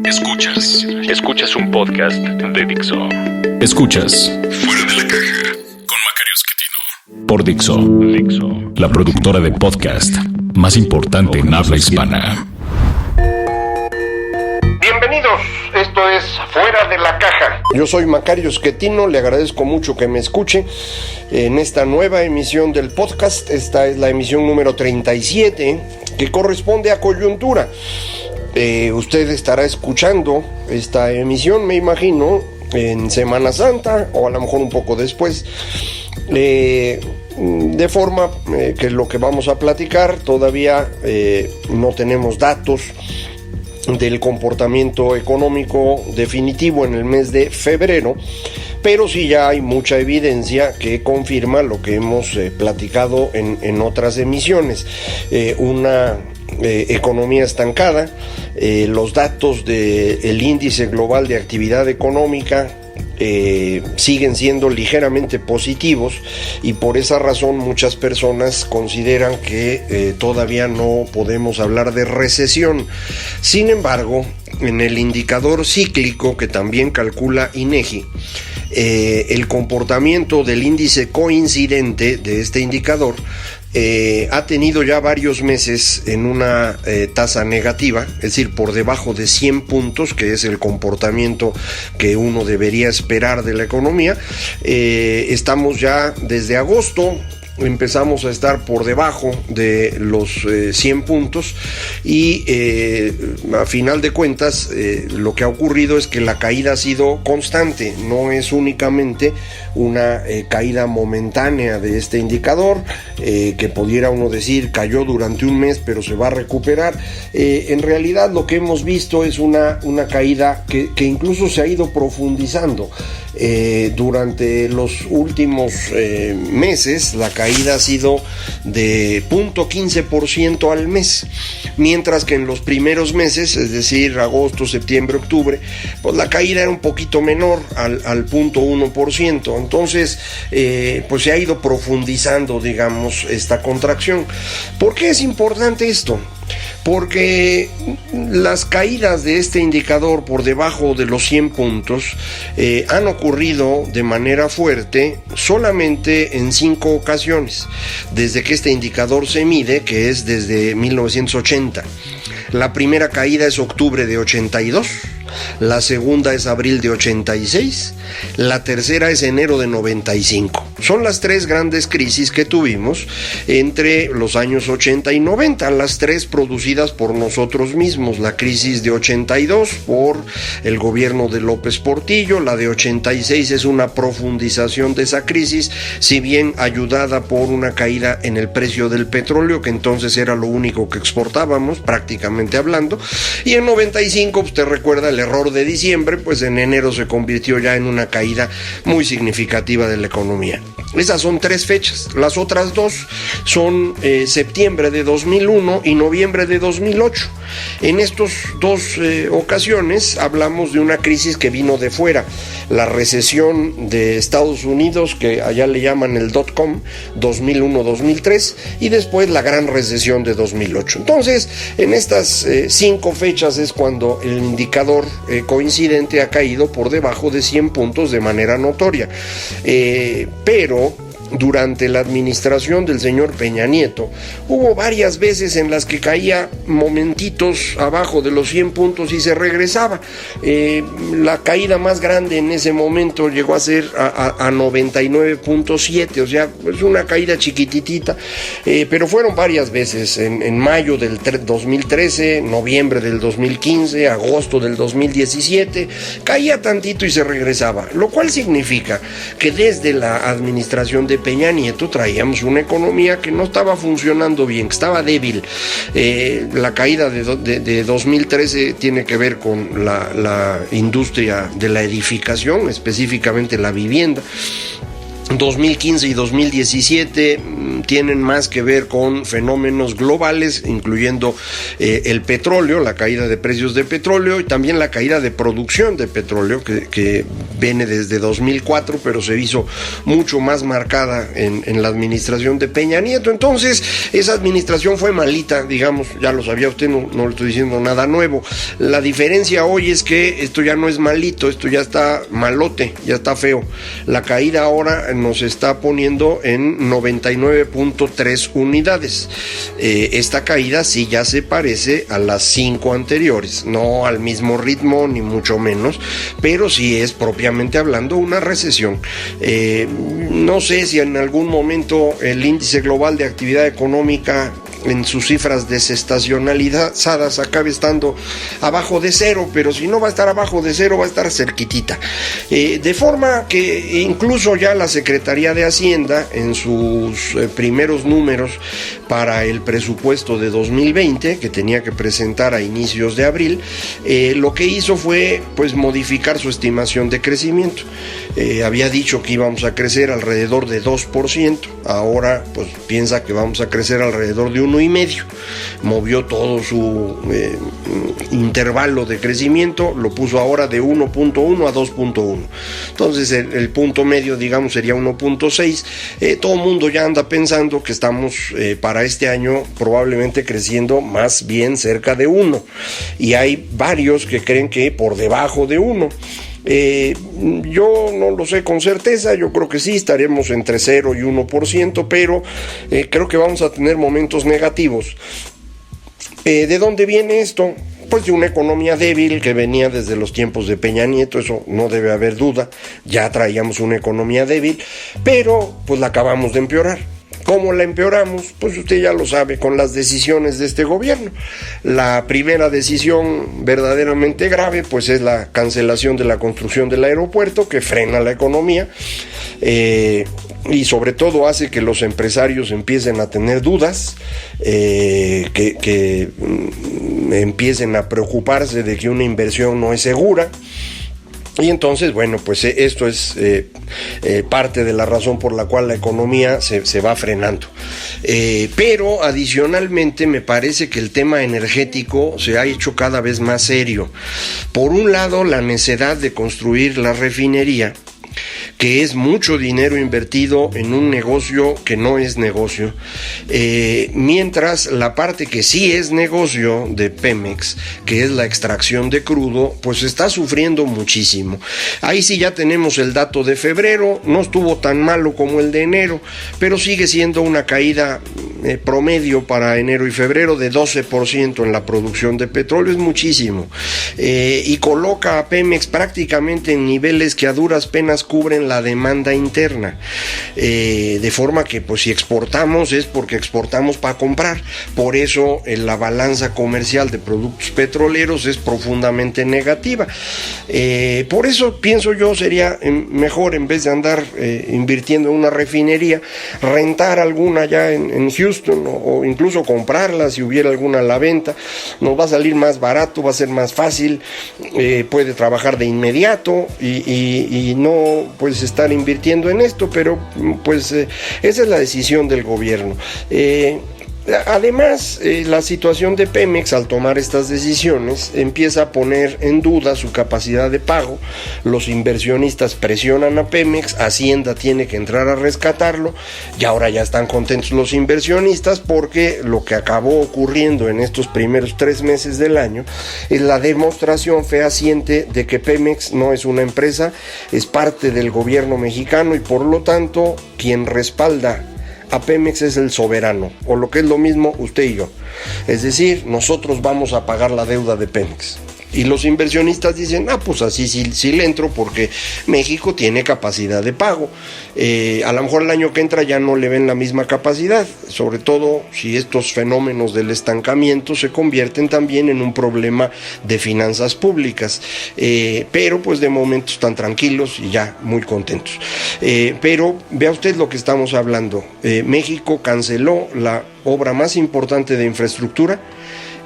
Escuchas un podcast de Dixo. Escuchas Fuera de la Caja con Macario Esquetino por Dixo, la productora de podcast más importante en habla hispana. Bienvenidos, esto es Fuera de la Caja. Yo soy Macario Esquetino, le agradezco mucho que me escuche en esta nueva emisión del podcast. Esta es la emisión número 37, que corresponde a Coyuntura. Usted estará escuchando esta emisión, me imagino, en Semana Santa o a lo mejor un poco después, de forma que lo que vamos a platicar todavía no tenemos datos del comportamiento económico definitivo en el mes de febrero, pero sí ya hay mucha evidencia que confirma lo que hemos platicado en otras emisiones. Una economía estancada, los datos del índice global de actividad económica siguen siendo ligeramente positivos, y por esa razón muchas personas consideran que todavía no podemos hablar de recesión. Sin embargo, en el indicador cíclico que también calcula INEGI, el comportamiento del índice coincidente de este indicador ha tenido ya varios meses en una tasa negativa, es decir, por debajo de 100 puntos, que es el comportamiento que uno debería esperar de la economía. Estamos ya desde agosto, empezamos a estar por debajo de los 100 puntos y a final de cuentas lo que ha ocurrido es que la caída ha sido constante, no es únicamente una caída momentánea de este indicador, que pudiera uno decir cayó durante un mes pero se va a recuperar. En realidad lo que hemos visto es una caída que incluso se ha ido profundizando. Durante los últimos meses la caída ha sido de 0.15% al mes, mientras que en los primeros meses, es decir, agosto, septiembre, octubre, pues la caída era un poquito menor, al 0.1%. Entonces, pues se ha ido profundizando, digamos, esta contracción. ¿Por qué es importante esto? Porque las caídas de este indicador por debajo de los 100 puntos han ocurrido de manera fuerte solamente en 5 ocasiones, desde que este indicador se mide, que es desde 1980. La primera caída es octubre de 82, la segunda es abril de 86, la tercera es enero de 95. Son las 3 grandes crisis que tuvimos entre los años 80 y 90, las 3 producidas por nosotros mismos. La crisis de 82 por el gobierno de López Portillo, la de 86 es una profundización de esa crisis, si bien ayudada por una caída en el precio del petróleo, que entonces era lo único que exportábamos, prácticamente hablando, y en 95, usted recuerda el error de diciembre, pues en enero se convirtió ya en una caída muy significativa de la economía. Esas son 3 fechas. Las otras 2 son septiembre de 2001 y noviembre de 2008. En estas 2 ocasiones hablamos de una crisis que vino de fuera. La recesión de Estados Unidos, que allá le llaman el .com, 2001-2003, y después la gran recesión de 2008. Entonces, en estas 5 fechas es cuando el indicador coincidente ha caído por debajo de 100 puntos de manera notoria. Pero durante la administración del señor Peña Nieto hubo varias veces en las que caía momentitos abajo de los 100 puntos y se regresaba. La caída más grande en ese momento llegó a ser a 99.7, o sea, es una caída chiquititita, pero fueron varias veces, en mayo del 2013, noviembre del 2015, agosto del 2017, caía tantito y se regresaba, lo cual significa que desde la administración de Peña Nieto traíamos una economía que no estaba funcionando bien, que estaba débil. La caída de 2013 tiene que ver con la industria de la edificación, específicamente la vivienda. 2015 y 2017 tienen más que ver con fenómenos globales, incluyendo el petróleo, la caída de precios de petróleo y también la caída de producción de petróleo, que viene desde 2004, pero se hizo mucho más marcada en la administración de Peña Nieto. Entonces, esa administración fue malita, digamos, ya lo sabía usted, no le estoy diciendo nada nuevo. La diferencia hoy es que esto ya no es malito, esto ya está malote, ya está feo. La caída ahora nos está poniendo en 99.3 unidades. Esta caída sí ya se parece a las 5 anteriores, no al mismo ritmo ni mucho menos, pero sí es propiamente hablando una recesión. No sé si en algún momento el índice global de actividad económica en sus cifras desestacionalizadas acabe estando abajo de cero, pero si no va a estar abajo de cero, va a estar cerquitita. De forma que incluso ya la Secretaría de Hacienda, en sus primeros números para el presupuesto de 2020, que tenía que presentar a inicios de abril, lo que hizo fue pues modificar su estimación de crecimiento. Había dicho que íbamos a crecer alrededor de 2%, ahora pues piensa que vamos a crecer alrededor de 1,5%. Movió todo su intervalo de crecimiento, lo puso ahora de 1.1 a 2.1. Entonces el punto medio, digamos, sería 1.6. Todo el mundo ya anda pensando que estamos para este año probablemente creciendo más bien cerca de 1. Y hay varios que creen que por debajo de 1. Yo no lo sé con certeza, yo creo que sí, estaremos entre 0 y 1%, pero creo que vamos a tener momentos negativos. ¿De dónde viene esto? Pues de una economía débil que venía desde los tiempos de Peña Nieto, eso no debe haber duda, ya traíamos una economía débil, pero pues la acabamos de empeorar. ¿Cómo la empeoramos? Pues usted ya lo sabe, con las decisiones de este gobierno. La primera decisión verdaderamente grave, pues es la cancelación de la construcción del aeropuerto, que frena la economía, y sobre todo hace que los empresarios empiecen a tener dudas, que empiecen a preocuparse de que una inversión no es segura. Y entonces, bueno, pues esto es parte de la razón por la cual la economía se va frenando. Pero adicionalmente me parece que el tema energético se ha hecho cada vez más serio. Por un lado, la necesidad de construir la refinería, que es mucho dinero invertido en un negocio que no es negocio, mientras la parte que sí es negocio de Pemex, que es la extracción de crudo, pues está sufriendo muchísimo. Ahí sí ya tenemos el dato de febrero, no estuvo tan malo como el de enero, pero sigue siendo una caída promedio para enero y febrero de 12% en la producción de petróleo, es muchísimo, y coloca a Pemex prácticamente en niveles que a duras penas cubren la demanda interna, de forma que pues si exportamos es porque exportamos para comprar. Por eso la balanza comercial de productos petroleros es profundamente negativa. Por eso pienso yo sería mejor, en vez de andar invirtiendo en una refinería, rentar alguna ya en Houston, o incluso comprarla si hubiera alguna a la venta. Nos va a salir más barato, va a ser más fácil, puede trabajar de inmediato y no pues estar invirtiendo en esto, pero pues esa es la decisión del gobierno. Además, la situación de Pemex al tomar estas decisiones empieza a poner en duda su capacidad de pago. Los inversionistas presionan a Pemex, Hacienda tiene que entrar a rescatarlo, y ahora ya están contentos los inversionistas porque lo que acabó ocurriendo en estos primeros 3 meses del año es la demostración fehaciente de que Pemex no es una empresa, es parte del gobierno mexicano y por lo tanto quien respalda a Pemex es el soberano, o lo que es lo mismo, usted y yo. Es decir, nosotros vamos a pagar la deuda de Pemex. Y los inversionistas dicen, pues así sí le entro porque México tiene capacidad de pago. A lo mejor el año que entra ya no le ven la misma capacidad, sobre todo si estos fenómenos del estancamiento se convierten también en un problema de finanzas públicas. Pero pues de momento están tranquilos y ya muy contentos. Pero vea usted lo que estamos hablando. México canceló la obra más importante de infraestructura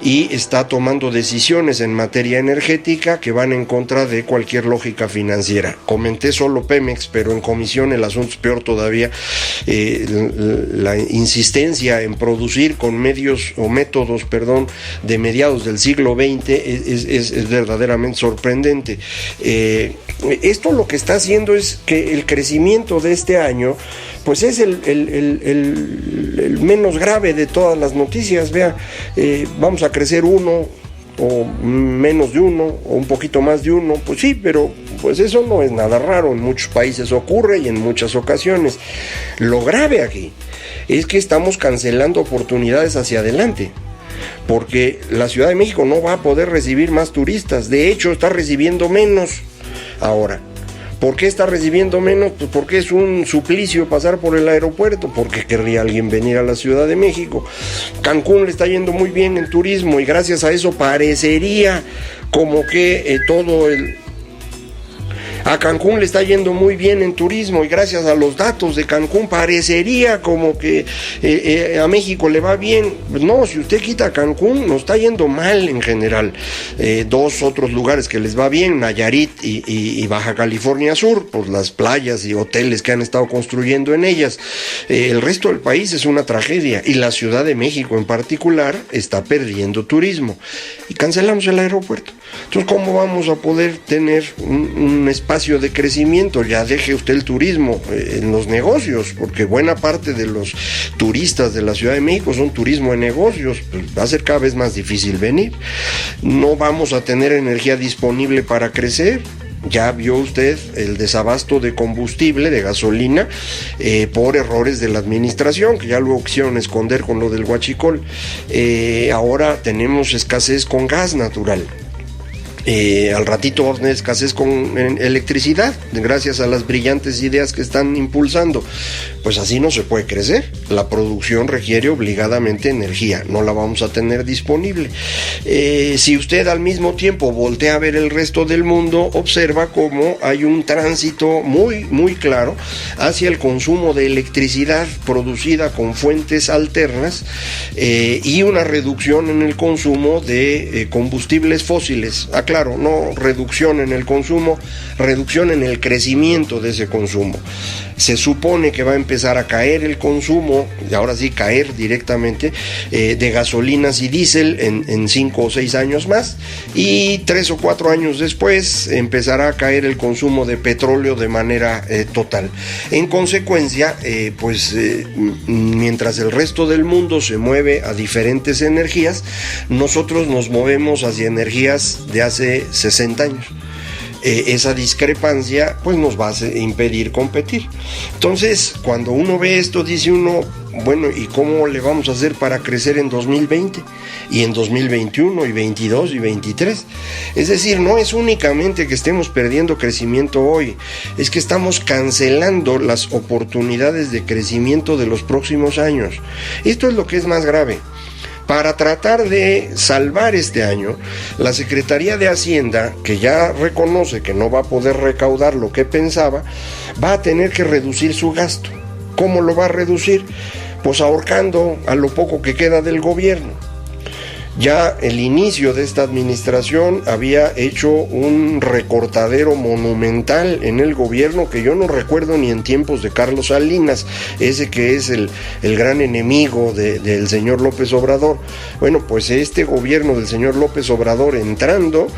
y está tomando decisiones en materia energética que van en contra de cualquier lógica financiera. Comenté solo Pemex, pero en comisión el asunto es peor todavía. La insistencia en producir con medios o métodos, de mediados del siglo XX es verdaderamente sorprendente. Esto lo que está haciendo es que el crecimiento de este año pues es el menos grave de todas las noticias. Vea, vamos a crecer 1 o menos de 1 o un poquito más de 1, pues sí, pero pues eso no es nada raro, en muchos países ocurre y en muchas ocasiones. Lo grave aquí es que estamos cancelando oportunidades hacia adelante, porque la Ciudad de México no va a poder recibir más turistas. De hecho, está recibiendo menos ahora. ¿Por qué está recibiendo menos? Pues porque es un suplicio pasar por el aeropuerto. ¿Por qué querría alguien venir a la Ciudad de México? Cancún le está yendo muy bien en turismo y gracias a eso parecería como que a Cancún le está yendo muy bien en turismo y gracias a los datos de Cancún parecería como que a México le va bien. Pues no, si usted quita Cancún nos está yendo mal en general. 2 otros lugares que les va bien, Nayarit y Baja California Sur, pues las playas y hoteles que han estado construyendo en ellas. El resto del país es una tragedia y la Ciudad de México en particular está perdiendo turismo y cancelamos el aeropuerto. Entonces, ¿cómo vamos a poder tener un espacio de crecimiento? Ya deje usted el turismo en los negocios, porque buena parte de los turistas de la Ciudad de México son turismo en negocios. Pues va a ser cada vez más difícil venir. No vamos a tener energía disponible para crecer. Ya vio usted el desabasto de combustible, de gasolina, por errores de la administración, que ya luego quisieron esconder con lo del huachicol. Ahora tenemos escasez con gas natural. Al ratito vamos a tener escasez con electricidad, gracias a las brillantes ideas que están impulsando. Pues así no se puede crecer. La producción requiere obligadamente energía, no la vamos a tener disponible. Si usted al mismo tiempo voltea a ver el resto del mundo, observa cómo hay un tránsito muy, muy claro hacia el consumo de electricidad producida con fuentes alternas y una reducción en el consumo de combustibles fósiles. Claro, no reducción en el consumo, reducción en el crecimiento de ese consumo. Se supone que va a empezar a caer el consumo, y ahora sí caer directamente, de gasolinas y diésel en 5 o 6 años más, y 3 o 4 años después empezará a caer el consumo de petróleo de manera total. En consecuencia, mientras el resto del mundo se mueve a diferentes energías, nosotros nos movemos hacia energías de hace 60 años. Esa discrepancia pues nos va a impedir competir. Entonces, cuando uno ve esto, dice uno, bueno, ¿y cómo le vamos a hacer para crecer en 2020 y en 2021 y 22 y 23? Es decir, no es únicamente que estemos perdiendo crecimiento hoy, es que estamos cancelando las oportunidades de crecimiento de los próximos años. Esto es lo que es más grave. Para tratar de salvar este año, la Secretaría de Hacienda, que ya reconoce que no va a poder recaudar lo que pensaba, va a tener que reducir su gasto. ¿Cómo lo va a reducir? Pues ahorcando a lo poco que queda del gobierno. Ya el inicio de esta administración había hecho un recortadero monumental en el gobierno que yo no recuerdo ni en tiempos de Carlos Salinas, ese que es el gran enemigo del señor López Obrador. Bueno, pues este gobierno del señor López Obrador entrando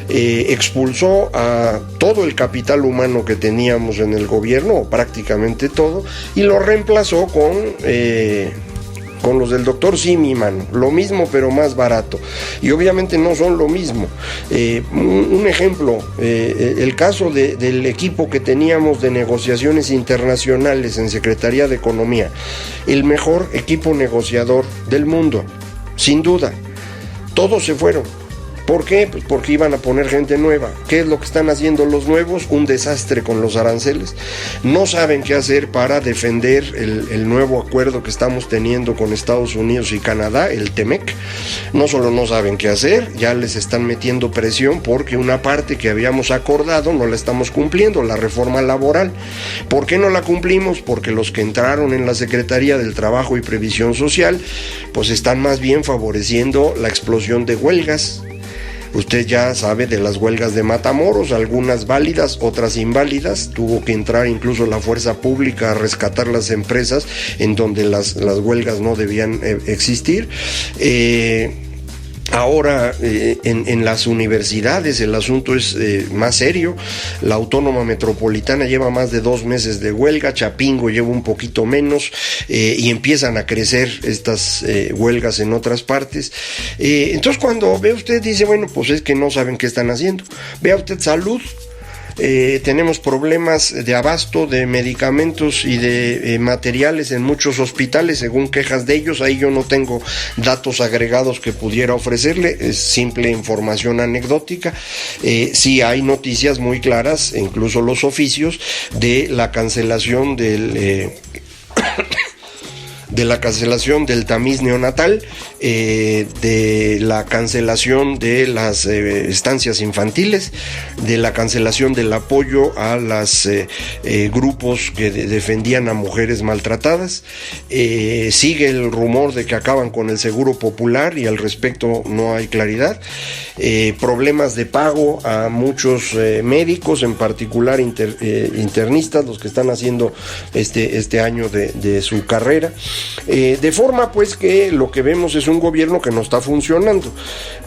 expulsó a todo el capital humano que teníamos en el gobierno, o prácticamente todo, y lo reemplazó con los del doctor Simi, mano, lo mismo pero más barato, y obviamente no son lo mismo. Un ejemplo, el caso del equipo que teníamos de negociaciones internacionales en Secretaría de Economía, el mejor equipo negociador del mundo, sin duda. Todos se fueron, ¿Por qué? Pues porque iban a poner gente nueva. ¿Qué es lo que están haciendo los nuevos? Un desastre con los aranceles. No saben qué hacer para defender el nuevo acuerdo que estamos teniendo con Estados Unidos y Canadá, el TEMEC. No solo no saben qué hacer, ya les están metiendo presión porque una parte que habíamos acordado no la estamos cumpliendo, la reforma laboral. ¿Por qué no la cumplimos? Porque los que entraron en la Secretaría del Trabajo y Previsión Social, pues están más bien favoreciendo la explosión de huelgas. Usted ya sabe de las huelgas de Matamoros, algunas válidas, otras inválidas. Tuvo que entrar incluso la fuerza pública a rescatar las empresas en donde las huelgas no debían existir. Ahora en las universidades el asunto es más serio. La Autónoma Metropolitana lleva más de 2 meses de huelga, Chapingo lleva un poquito menos y empiezan a crecer estas huelgas en otras partes. Entonces cuando ve usted dice, bueno, pues es que no saben qué están haciendo. Vea usted salud. Tenemos problemas de abasto de medicamentos y de materiales en muchos hospitales, según quejas de ellos. Ahí yo no tengo datos agregados que pudiera ofrecerle, es simple información anecdótica. Sí hay noticias muy claras, incluso los oficios, de la cancelación de la cancelación del tamiz neonatal, de la cancelación de las estancias infantiles, de la cancelación del apoyo a los grupos que defendían a mujeres maltratadas. Sigue el rumor de que acaban con el seguro popular y al respecto no hay claridad. Problemas de pago a muchos médicos, en particular internistas, los que están haciendo este año de su carrera. De forma pues que lo que vemos es un gobierno que no está funcionando,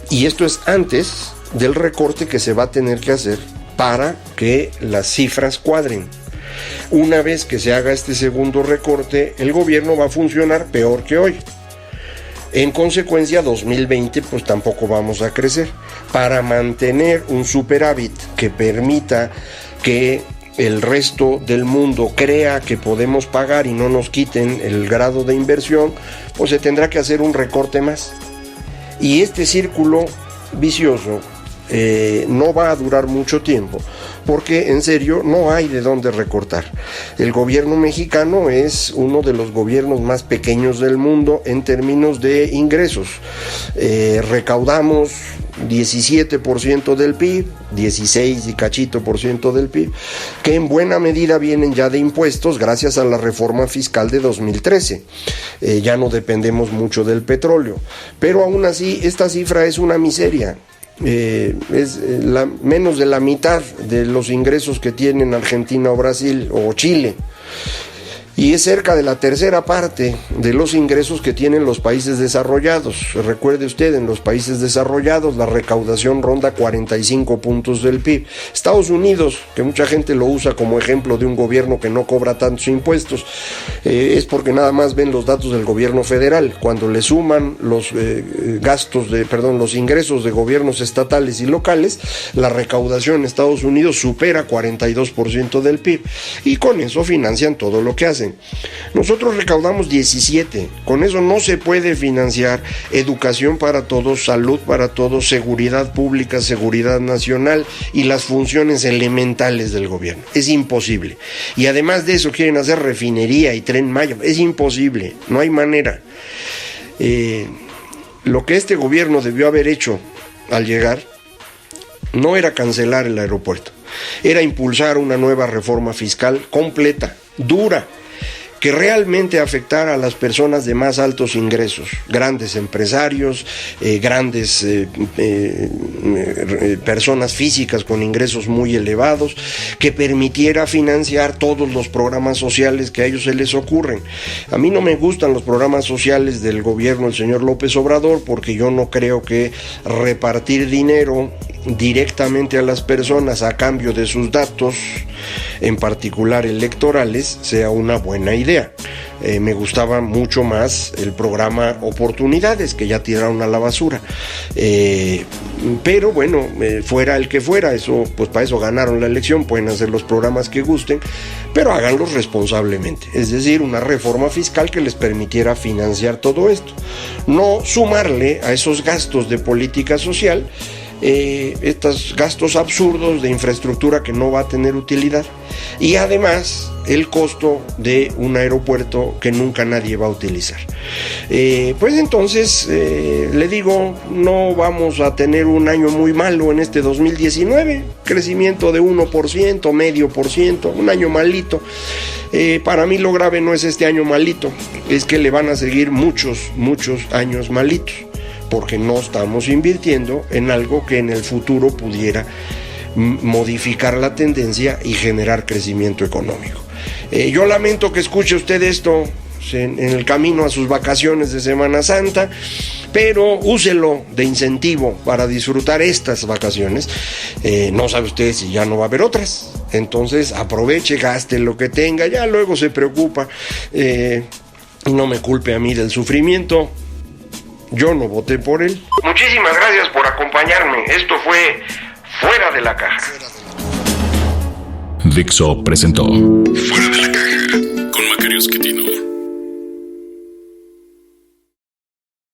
y esto es antes del recorte que se va a tener que hacer para que las cifras cuadren. Una vez que se haga este segundo recorte, el gobierno va a funcionar peor que hoy. En consecuencia, 2020 pues tampoco vamos a crecer. Para mantener un superávit que permita que el resto del mundo crea que podemos pagar y no nos quiten el grado de inversión, pues se tendrá que hacer un recorte más. Y este círculo vicioso no va a durar mucho tiempo, porque en serio no hay de dónde recortar. El gobierno mexicano es uno de los gobiernos más pequeños del mundo en términos de ingresos. Recaudamos 17% del PIB, 16 y cachito por ciento del PIB, que en buena medida vienen ya de impuestos gracias a la reforma fiscal de 2013. Ya no dependemos mucho del petróleo, pero aún así esta cifra es una miseria. Es menos de la mitad de los ingresos que tienen Argentina o Brasil o Chile, y es cerca de la tercera parte de los ingresos que tienen los países desarrollados. Recuerde usted, en los países desarrollados la recaudación ronda 45 puntos del PIB. Estados Unidos, que mucha gente lo usa como ejemplo de un gobierno que no cobra tantos impuestos, es porque nada más ven los datos del gobierno federal. Cuando le suman los los ingresos de gobiernos estatales y locales, la recaudación en Estados Unidos supera 42% del PIB, y con eso financian todo lo que hacen. Nosotros recaudamos 17, con eso no se puede financiar educación para todos, salud para todos, seguridad pública, seguridad nacional y las funciones elementales del gobierno. Es imposible. Y además de eso quieren hacer refinería y Tren Maya. Es imposible, no hay manera. Lo que este gobierno debió haber hecho al llegar no era cancelar el aeropuerto, era impulsar una nueva reforma fiscal completa, dura, que realmente afectara a las personas de más altos ingresos, grandes empresarios, grandes personas físicas con ingresos muy elevados, que permitiera financiar todos los programas sociales que a ellos se les ocurren. A mí no me gustan los programas sociales del gobierno del señor López Obrador, porque yo no creo que repartir dinero directamente a las personas a cambio de sus datos, en particular electorales, sea una buena idea. Me gustaba mucho más el programa Oportunidades, que ya tiraron a la basura. Pero bueno, fuera el que fuera, eso, pues para eso ganaron la elección, pueden hacer los programas que gusten, pero háganlos responsablemente. Es decir, una reforma fiscal que les permitiera financiar todo esto. No sumarle a esos gastos de política social estos gastos absurdos de infraestructura que no va a tener utilidad, y además el costo de un aeropuerto que nunca nadie va a utilizar. Pues entonces, le digo, no vamos a tener un año muy malo en este 2019, crecimiento de 1%, 0,5%, un año malito. Para mí lo grave no es este año malito, es que le van a seguir muchos años malitos, porque no estamos invirtiendo en algo que en el futuro pudiera modificar la tendencia y generar crecimiento económico. Yo lamento que escuche usted esto en el camino a sus vacaciones de Semana Santa, pero úselo de incentivo para disfrutar estas vacaciones. No sabe usted si ya no va a haber otras, entonces aproveche, gaste lo que tenga, ya luego se preocupa. No me culpe a mí del sufrimiento, yo no voté por él. Muchísimas gracias por acompañarme, esto fue Fuera de la Caja. Dixo presentó Fuera de